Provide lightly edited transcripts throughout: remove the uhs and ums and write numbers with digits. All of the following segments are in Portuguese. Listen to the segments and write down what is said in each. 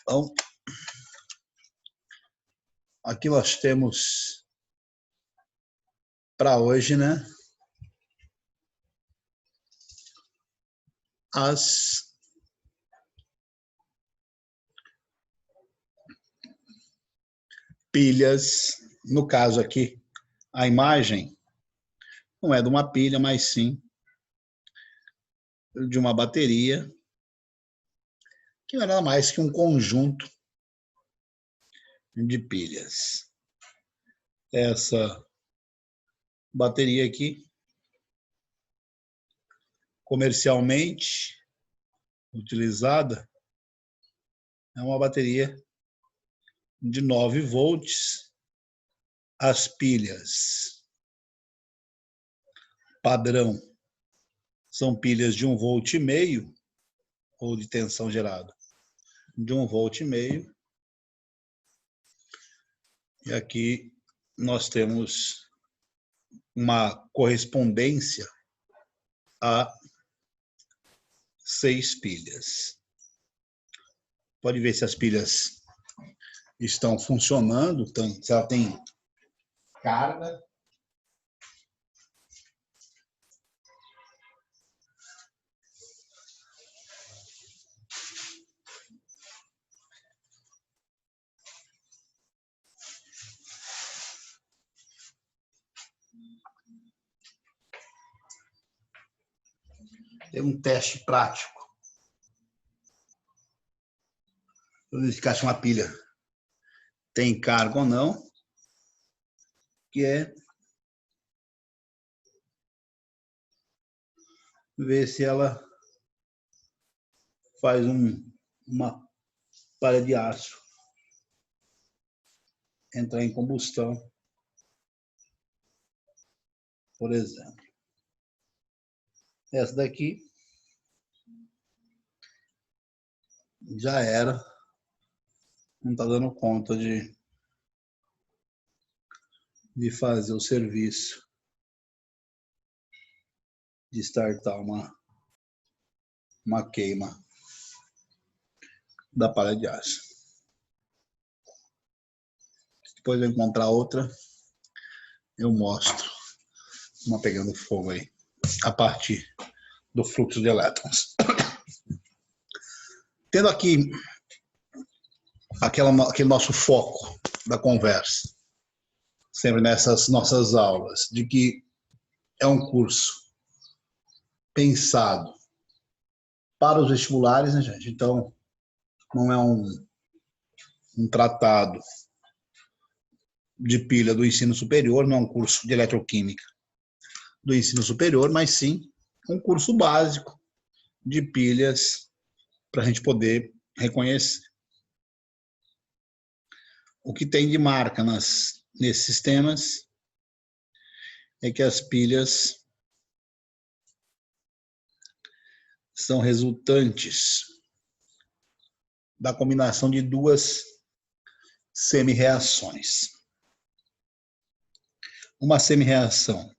Então, aqui nós temos para hoje, né, as pilhas. No caso aqui, a imagem não é de uma pilha, mas sim de uma bateria, que não é nada mais que um conjunto de pilhas. Essa bateria aqui, comercialmente utilizada, é uma bateria de 9 volts. As pilhas padrão são pilhas de 1,5 volt, ou de tensão gerada de 1,5 volt. E aqui nós temos uma correspondência a 6 pilhas. Pode ver se as pilhas estão funcionando, se ela tem carga. Tem um teste prático. Para verificar se uma pilha tem carga ou não, que é ver se ela faz uma palha de aço entrar em combustão, por exemplo. Essa daqui já era, não está dando conta de fazer o serviço, de startar uma queima da palha de aço. Depois eu encontrar outra, eu mostro uma pegando fogo aí, a partir do fluxo de elétrons. Tendo aqui aquele nosso foco da conversa, sempre nessas nossas aulas, de que é um curso pensado para os vestibulares, né, gente? Então, não é um tratado de pilha do ensino superior, não é um curso de eletroquímica do ensino superior, mas sim um curso básico de pilhas para a gente poder reconhecer. O que tem de marca nesses sistemas é que as pilhas são resultantes da combinação de duas semi-reações. Uma semi-reação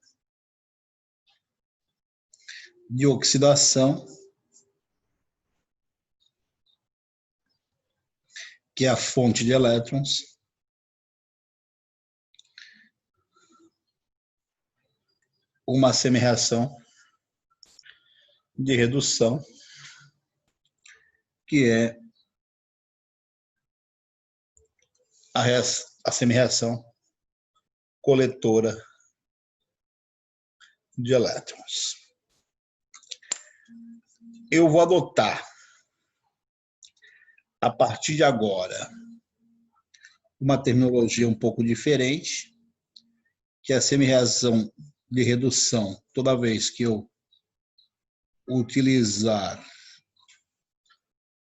de oxidação, que é a fonte de elétrons, uma semi-reação de redução, que é a semi-reação coletora de elétrons. Eu vou adotar, a partir de agora, uma terminologia um pouco diferente, que é a semi-reação de redução. Toda vez que eu utilizar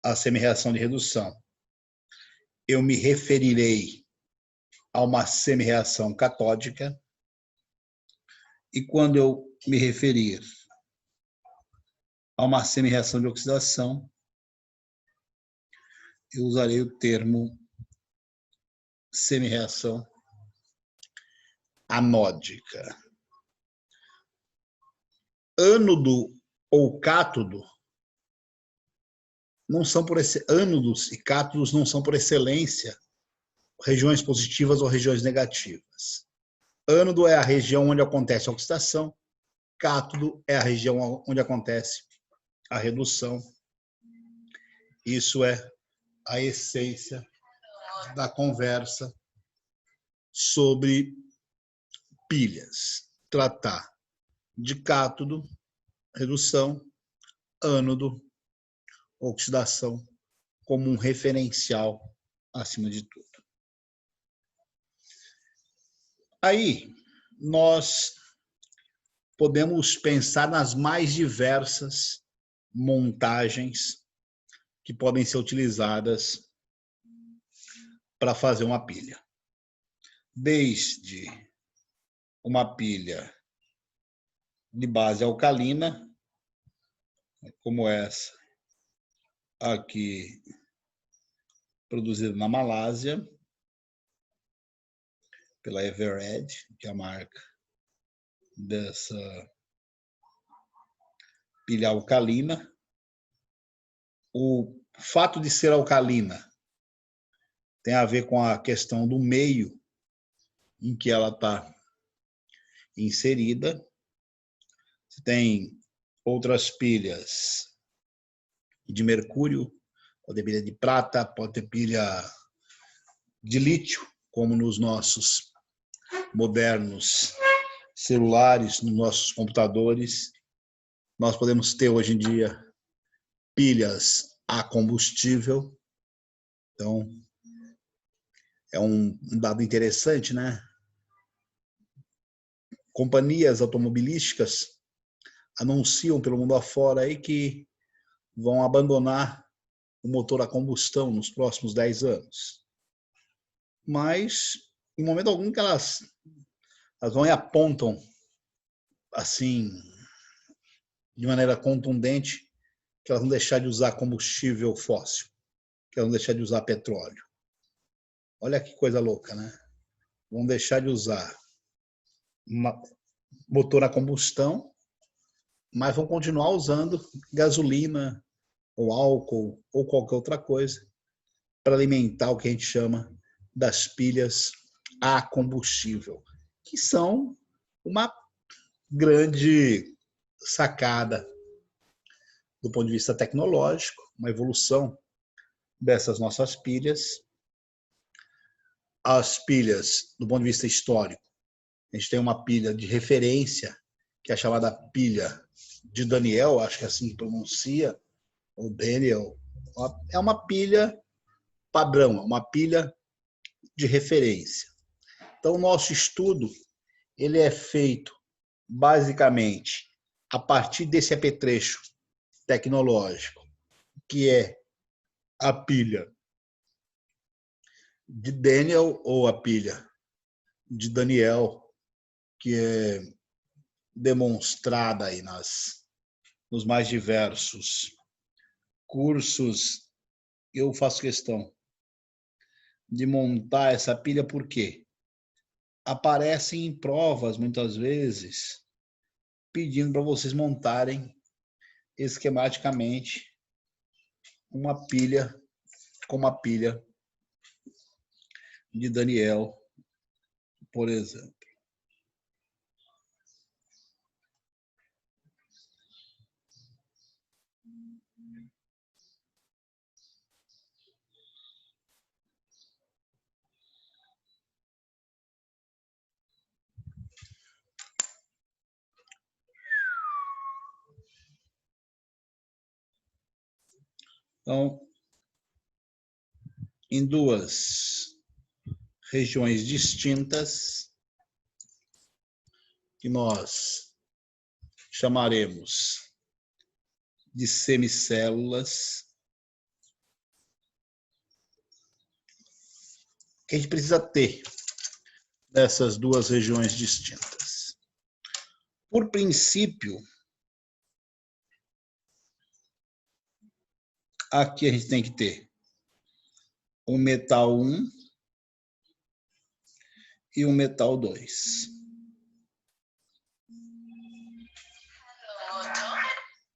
a semi-reação de redução, eu me referirei a uma semi-reação catódica, e quando eu me referir a uma semi-reação de oxidação, eu usarei o termo semi-reação anódica. Ânodo ou cátodo não são ânodos e cátodos não são por excelência regiões positivas ou regiões negativas. Ânodo é a região onde acontece a oxidação, cátodo é a região onde acontece a redução. Isso é a essência da conversa sobre pilhas. Tratar de cátodo, redução, ânodo, oxidação, como um referencial acima de tudo. Aí, nós podemos pensar nas mais diversas montagens que podem ser utilizadas para fazer uma pilha. Desde uma pilha de base alcalina, como essa aqui, produzida na Malásia, pela Eveready, que é a marca dessa pilha alcalina. O fato de ser alcalina tem a ver com a questão do meio em que ela está inserida. Você tem outras pilhas de mercúrio, pode ter pilha de prata, pode ter pilha de lítio, como nos nossos modernos celulares, nos nossos computadores. Nós podemos ter hoje em dia pilhas a combustível. Então, é um dado interessante, né? Companhias automobilísticas anunciam pelo mundo afora aí que vão abandonar o motor a combustão nos próximos 10 anos. Mas, em momento algum, que elas vão e apontam, assim, de maneira contundente, que elas vão deixar de usar combustível fóssil, que elas vão deixar de usar petróleo. Olha que coisa louca, né? Vão deixar de usar motor a combustão, mas vão continuar usando gasolina ou álcool ou qualquer outra coisa para alimentar o que a gente chama das pilhas a combustível, que são uma grande sacada do ponto de vista tecnológico, uma evolução dessas nossas pilhas. As pilhas, do ponto de vista histórico, a gente tem uma pilha de referência, que é a chamada pilha de Daniel, acho que é assim que pronuncia, ou Daniel. É uma pilha padrão, uma pilha de referência. Então, o nosso estudo ele é feito basicamente a partir desse apetrecho tecnológico, que é a pilha de Daniel ou a pilha de Daniel, que é demonstrada aí nos mais diversos cursos. Eu faço questão de montar essa pilha porque aparecem em provas, muitas vezes, pedindo para vocês montarem esquematicamente uma pilha como a pilha de Daniel, por exemplo. Então, em duas regiões distintas, que nós chamaremos de semicélulas, que a gente precisa ter nessas duas regiões distintas. Por princípio, aqui a gente tem que ter um metal 1 e um metal 2.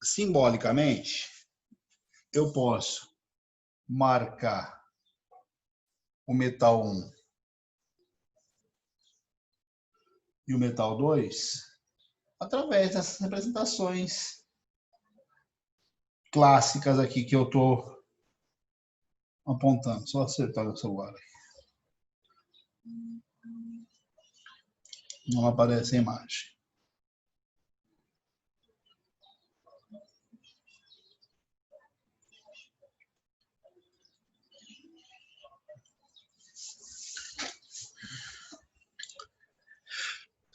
Simbolicamente, eu posso marcar o metal 1 e o metal 2 através dessas representações clássicas aqui que eu estou apontando. Só acertar o celular. Não aparece a imagem.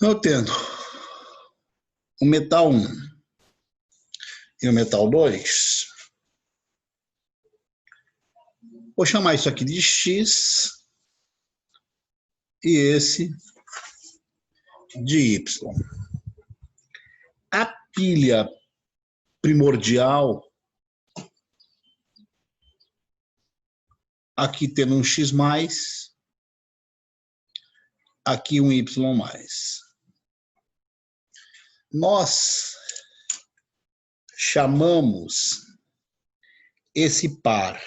Eu tendo o metal 1 e o metal 2, vou chamar isso aqui de X e esse de Y. A pilha primordial, aqui tendo um X+, aqui um Y+. Nós chamamos esse par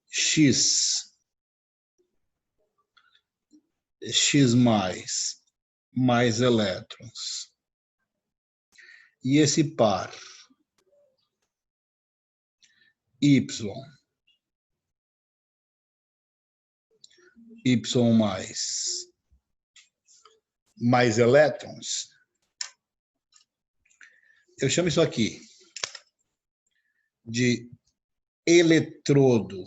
X mais elétrons e esse par Y mais elétrons, eu chamo isso aqui de eletrodo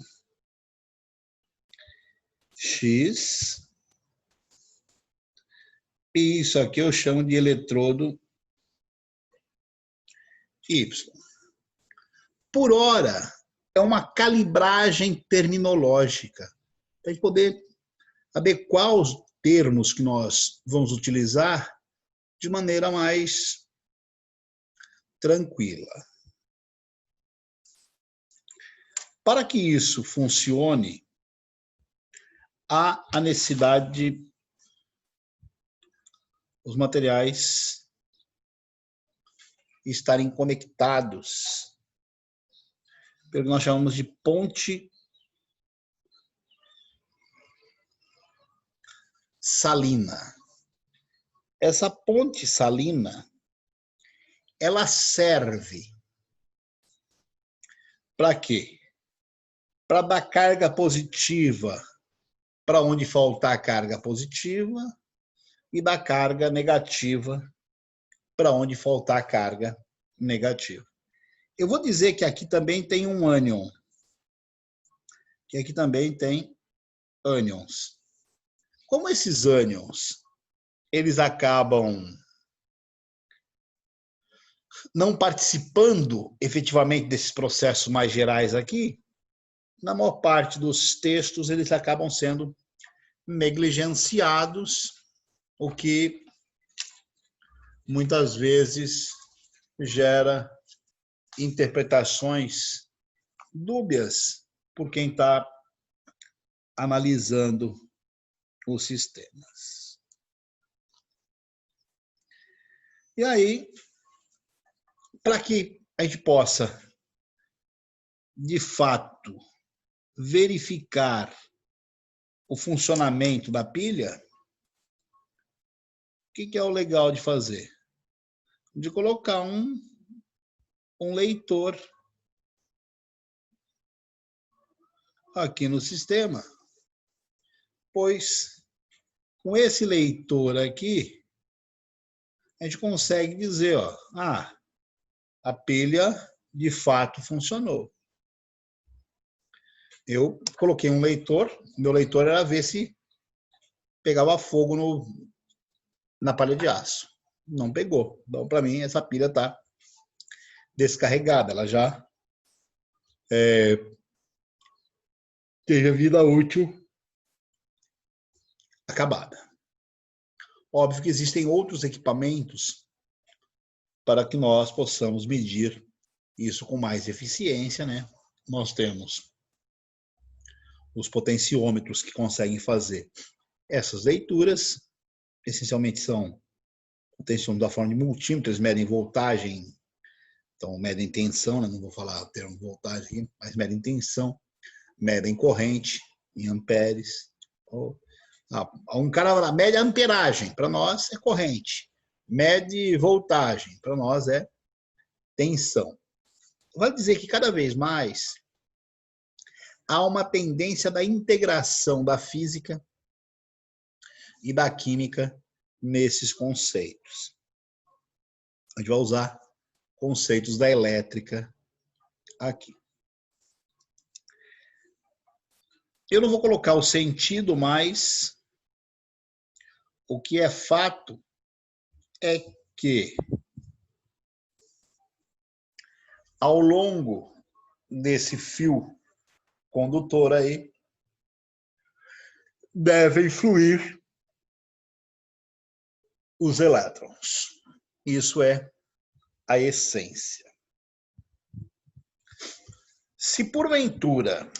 X, e isso aqui eu chamo de eletrodo Y. Por hora, é uma calibragem terminológica, para a gente poder saber quais os termos que nós vamos utilizar de maneira mais tranquila. Para que isso funcione, há a necessidade de os materiais estarem conectados, pelo que nós chamamos de ponte salina. Essa ponte salina, ela serve para quê? Para dar carga positiva para onde faltar carga positiva e dar carga negativa para onde faltar carga negativa. Eu vou dizer que aqui também tem um ânion, que aqui também tem ânions. Como esses ânions, eles acabam não participando efetivamente desses processos mais gerais aqui, na maior parte dos textos eles acabam sendo negligenciados, o que muitas vezes gera interpretações dúbias por quem está analisando os sistemas. E aí, para que a gente possa, de fato, verificar o funcionamento da pilha, o que é o legal de fazer? De colocar um leitor aqui no sistema, pois com esse leitor aqui, a gente consegue dizer, ó, a pilha de fato funcionou. Eu coloquei um leitor, meu leitor era ver se pegava fogo na palha de aço. Não pegou. Então, para mim, essa pilha está descarregada. Ela já teve a vida útil acabada. Óbvio que existem outros equipamentos para que nós possamos medir isso com mais eficiência, né? Nós temos os potenciômetros que conseguem fazer essas leituras, essencialmente são potenciômetros da forma de multímetros, medem voltagem Então, medem tensão, né? Não vou falar o termo voltagem aqui, mas medem tensão, medem corrente em amperes. Um cara fala, mede a amperagem, para nós é corrente. Mede voltagem, para nós é tensão. Vai dizer que cada vez mais há uma tendência da integração da física e da química nesses conceitos. A gente vai usar conceitos da elétrica aqui. Eu não vou colocar o sentido, mas o que é fato é que ao longo desse fio condutor aí devem fluir os elétrons. Isso é a essência. Se porventura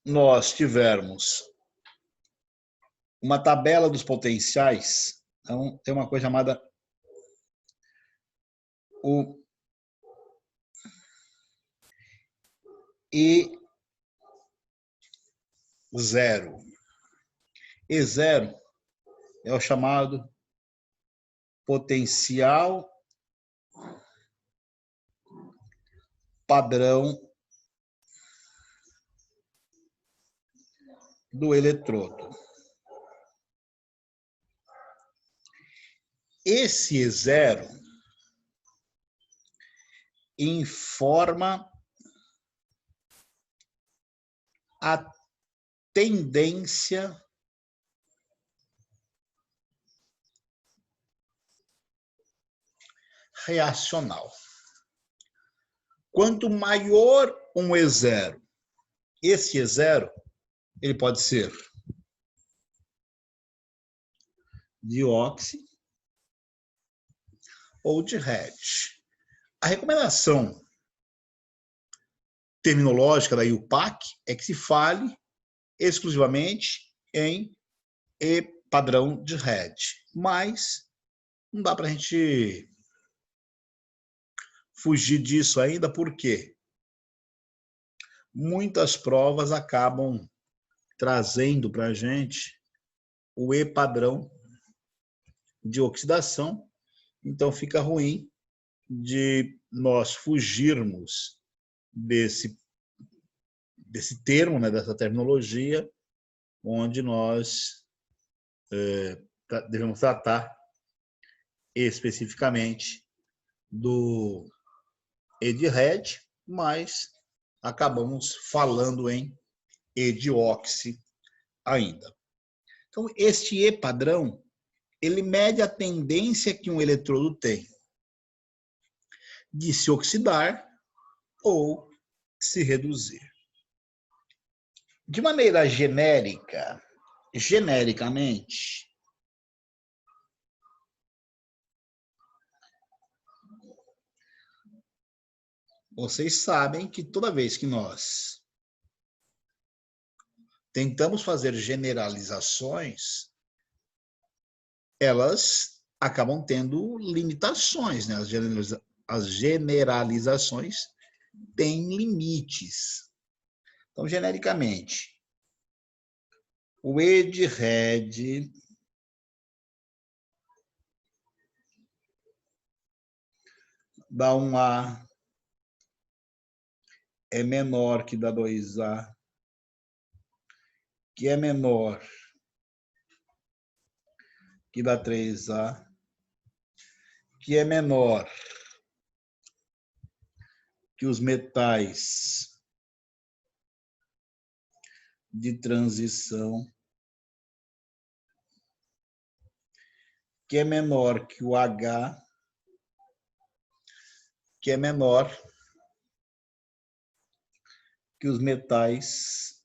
nós tivermos uma tabela dos potenciais, então tem uma coisa chamada o E0. E0 é o chamado potencial padrão do eletrodo. Esse E0 informa a tendência reacional. Quanto maior um E0, esse E0 ele pode ser de óxido ou de Hertz. A recomendação terminológica da IUPAC é que se fale exclusivamente em E padrão de Hertz, mas não dá para a gente fugir disso ainda, porque muitas provas acabam trazendo para a gente o E padrão de oxidação, então fica ruim de nós fugirmos desse termo, né, dessa terminologia, onde nós devemos tratar especificamente do E de Hertz, mas acabamos falando em E de óxido ainda. Então, este E padrão, ele mede a tendência que um eletrodo tem de se oxidar ou se reduzir. De maneira genérica, genericamente, vocês sabem que toda vez que nós tentamos fazer generalizações, elas acabam tendo limitações, né? As generalizações têm limites. Então, genericamente, o E de Hertz da 1A é menor que da 2A, que é menor que da 3A, que é menor que os metais de transição, que é menor que o H, que é menor que os metais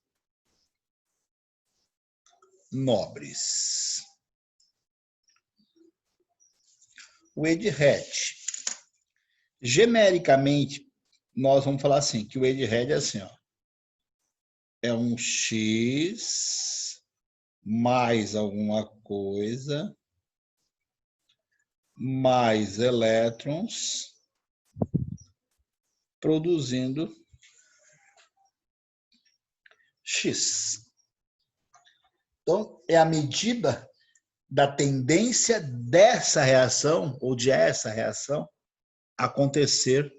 nobres. O E de Hertz. Genericamente, nós vamos falar assim, que o E de Hertz é assim, ó, é um X mais alguma coisa, mais elétrons, produzindo X. Então, é a medida da tendência dessa reação, ou de essa reação, acontecer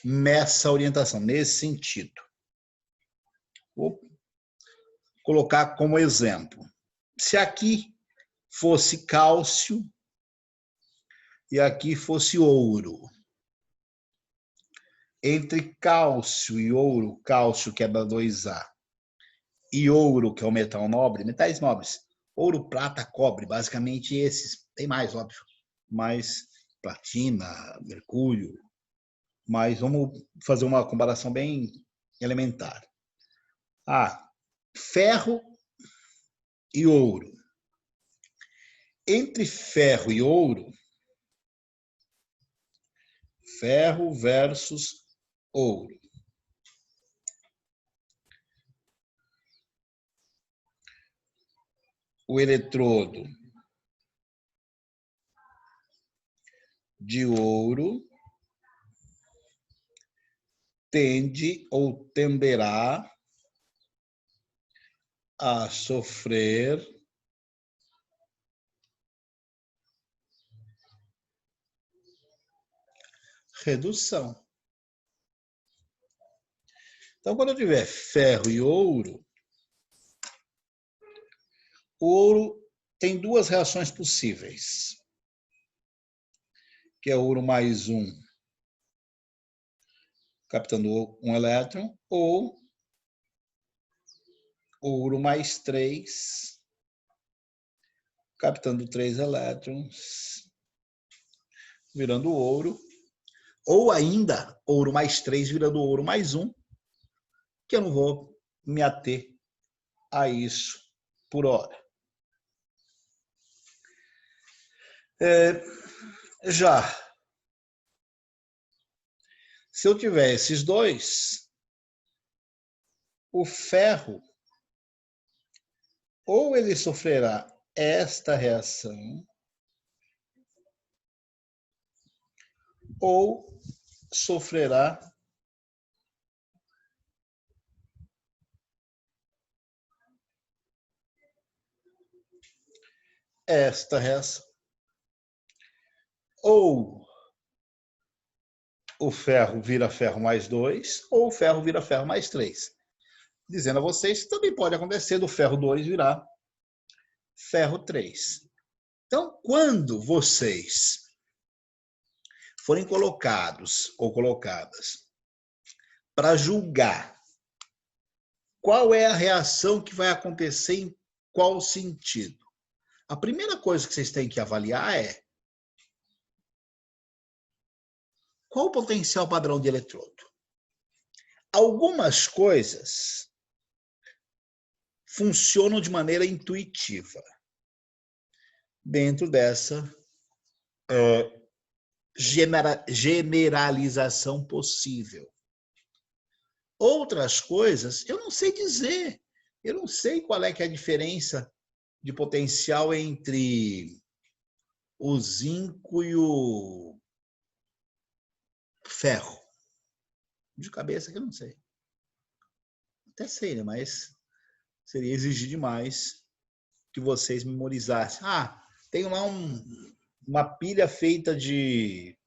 nessa orientação, nesse sentido. Vou colocar como exemplo. Se aqui fosse cálcio e aqui fosse ouro, entre cálcio e ouro, cálcio que é da 2A, e ouro, que é o metal nobre, metais nobres, ouro, prata, cobre, basicamente esses, tem mais, óbvio, mas platina, mercúrio, mas vamos fazer uma comparação bem elementar. Ferro e ouro. Entre ferro e ouro, ferro versus ouro. O eletrodo de ouro tende ou tenderá a sofrer redução. Então, quando eu tiver ferro e ouro, o ouro tem duas reações possíveis, que é ouro mais 1, captando um elétron, ou ouro mais 3, captando 3 elétrons, virando ouro, ou ainda ouro mais 3 virando ouro mais 1, que eu não vou me ater a isso por hora. Já, se eu tiver esses dois, o ferro, ou ele sofrerá esta reação, ou sofrerá esta reação. Ou o ferro vira ferro mais 2, ou o ferro vira ferro mais 3. Dizendo a vocês que também pode acontecer do ferro 2 virar ferro 3. Então, quando vocês forem colocados ou colocadas para julgar qual é a reação que vai acontecer em qual sentido, a primeira coisa que vocês têm que avaliar é qual o potencial padrão de eletrodo. Algumas coisas funcionam de maneira intuitiva dentro dessa generalização possível. Outras coisas eu não sei dizer. Eu não sei qual é que é a diferença de potencial entre o zinco e o ferro. De cabeça que eu não sei. Até sei, né? Mas seria exigir demais que vocês memorizassem. Tem lá uma pilha feita de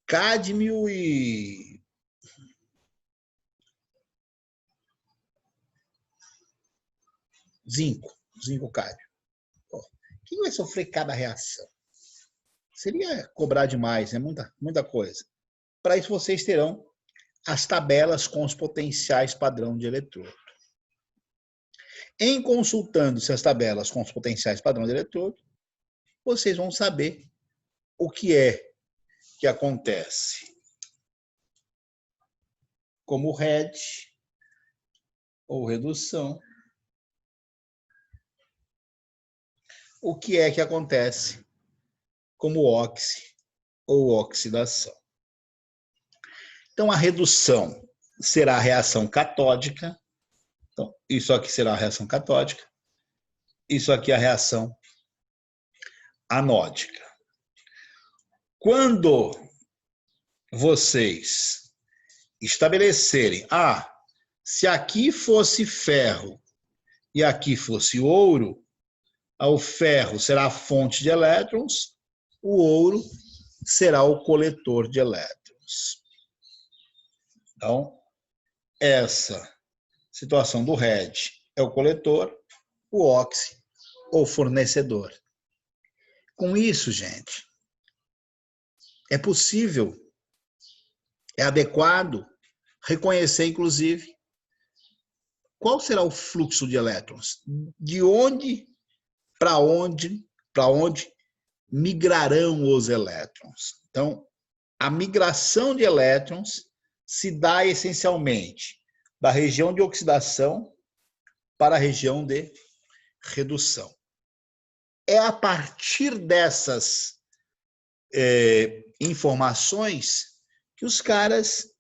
cádmio e zinco cádmio. Quem vai sofrer cada reação? Seria cobrar demais, né? Muita coisa. Para isso vocês terão as tabelas com os potenciais padrão de eletrodo. Em consultando-se as tabelas com os potenciais padrão de eletrodo, vocês vão saber o que é que acontece como RED ou redução, o que é que acontece como óxido ou oxidação. Então, a redução será a reação catódica. Então, isso aqui será a reação catódica. Isso aqui é a reação anódica. Quando vocês estabelecerem, se aqui fosse ferro e aqui fosse ouro, o ferro será a fonte de elétrons, o ouro será o coletor de elétrons. Então, essa situação do Red é o coletor, o Oxy, o fornecedor. Com isso, gente, é possível, é adequado reconhecer, inclusive, qual será o fluxo de elétrons, de onde para onde migrarão os elétrons. Então, a migração de elétrons se dá essencialmente da região de oxidação para a região de redução. É a partir dessas informações que os caras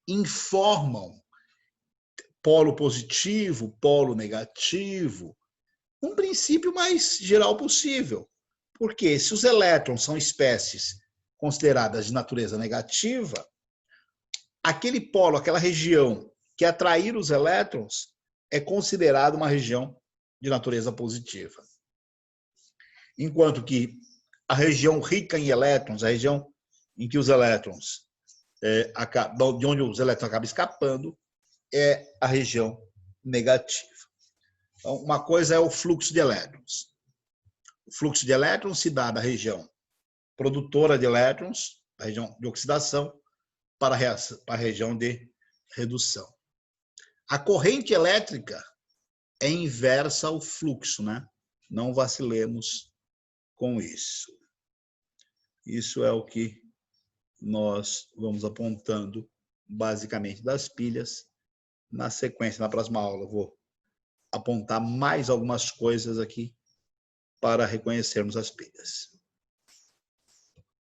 informam polo positivo, polo negativo, um princípio mais geral possível. Porque se os elétrons são espécies consideradas de natureza negativa, aquele polo, aquela região que atrair os elétrons é considerada uma região de natureza positiva. Enquanto que a região rica em elétrons, a região em que os elétrons, de onde os elétrons acabam escapando, é a região negativa. Então, uma coisa é o fluxo de elétrons. O fluxo de elétrons se dá da região produtora de elétrons, da região de oxidação, para a região de redução. A corrente elétrica é inversa ao fluxo, né? Não vacilemos com isso. Isso é o que nós vamos apontando basicamente das pilhas. Na sequência, na próxima aula, eu vou apontar mais algumas coisas aqui para reconhecermos as pilhas.